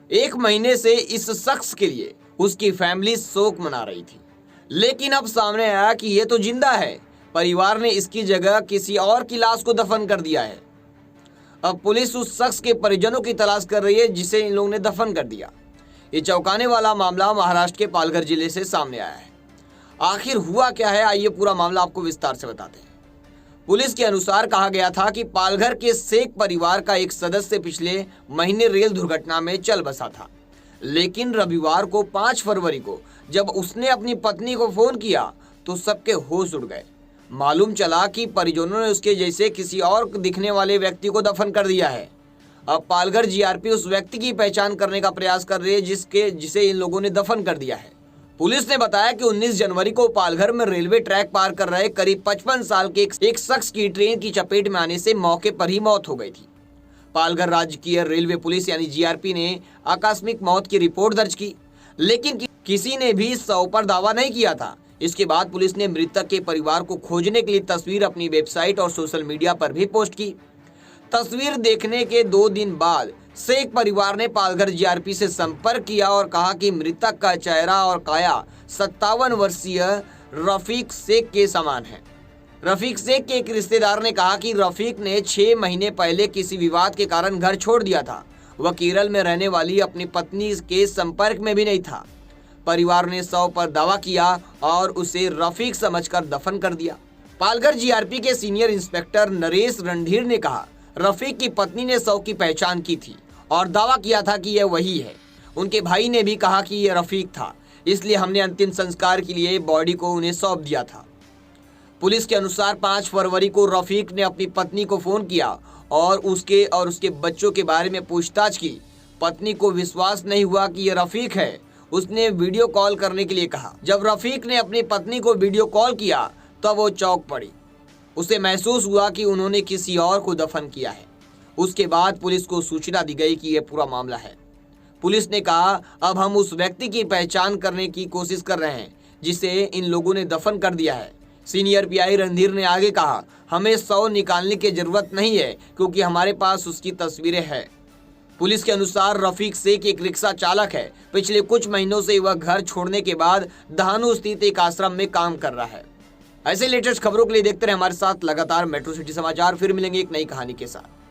1 महीने से इस शख्स के लिए उसकी फैमिली शोक मना रही थी, लेकिन अब सामने आया कि ये तो जिंदा है। परिवार ने इसकी जगह किसी और की लाश को दफन कर दिया है। अब पुलिस उस शख्स के परिजनों की तलाश कर रही है जिसे इन लोगों ने दफन कर दिया। ये चौंकाने वाला मामला महाराष्ट्र के पालघर जिले से सामने आया है। आखिर हुआ क्या है, आइए पूरा मामला आपको विस्तार से बताते हैं। पुलिस के अनुसार कहा गया था कि पालघर के शेख परिवार का एक सदस्य पिछले महीने रेल दुर्घटना में चल बसा था, लेकिन रविवार को 5 फरवरी को जब उसने अपनी पत्नी को फोन किया तो सबके होश उड़ गए। मालूम चला कि परिजनों ने उसके जैसे किसी और दिखने वाले व्यक्ति को दफन कर दिया है। अब पालघर जीआरपी उस व्यक्ति की पहचान करने का प्रयास कर रही है जिसे इन लोगों ने दफन कर दिया है। पुलिस ने बताया कि 19 जनवरी को पालघर में रेलवे ट्रैक पार कर रहे करीब 55 साल के एक शख्स की ट्रेन की चपेट में आने से मौके पर ही मौत हो गई थी। पालघर राजकीय रेलवे पुलिस यानी जीआरपी ने आकस्मिक मौत की रिपोर्ट दर्ज की, लेकिन किसी ने भी 100 पर दावा नहीं किया था। इसके बाद पुलिस ने मृतक के परिवार को खोजने के लिए तस्वीर अपनी वेबसाइट और सोशल मीडिया पर भी पोस्ट की। तस्वीर देखने के 2 दिन बाद शेख परिवार ने पालघर जीआरपी से संपर्क किया और कहा कि मृतक का चेहरा और काया 57 वर्षीय रफीक शेख के समान है। रफीक शेख के एक रिश्तेदार ने कहा कि रफीक ने 6 महीने पहले किसी विवाद के कारण घर छोड़ दिया था। वह केरल में रहने वाली अपनी पत्नी के संपर्क में भी नहीं था। परिवार ने 100 पर दावा किया और उसे रफीक समझकर दफन कर दिया। पालघर जीआरपी के सीनियर इंस्पेक्टर नरेश रणधीर ने कहा, रफीक की पत्नी ने 100 की पहचान की थी और दावा किया था कि यह वही है। उनके भाई ने भी कहा कि यह रफीक था, इसलिए हमने अंतिम संस्कार के लिए बॉडी को उन्हें सौंप दिया था। पुलिस के अनुसार 5 फरवरी को रफीक ने अपनी पत्नी को फोन किया और उसके बच्चों के बारे में पूछताछ की। पत्नी को विश्वास नहीं हुआ कि यह रफीक है। उसने वीडियो कॉल करने के लिए कहा। जब रफीक ने अपनी पत्नी को वीडियो कॉल किया तब वो चौंक पड़ी। उसे महसूस हुआ कि उन्होंने किसी और को दफन किया है। उसके बाद पुलिस को सूचना दी गई कि यह पूरा मामला है। पुलिस ने कहा, अब हम उस व्यक्ति की पहचान करने की कोशिश कर रहे हैं जिसे इन लोगों ने दफन कर दिया है। सीनियर पीआई रणधीर ने आगे कहा, हमें 100 निकालने की जरूरत नहीं है क्योंकि हमारे पास उसकी तस्वीरें हैं। पुलिस के अनुसार रफीक शेख एक रिक्शा चालक है। पिछले कुछ महीनों से वह घर छोड़ने के बाद दहानू स्थित एक आश्रम में काम कर रहा है। ऐसे लेटेस्ट खबरों के लिए देखते रहे हमारे साथ लगातार मेट्रो सिटी समाचार। फिर मिलेंगे एक नई कहानी के साथ।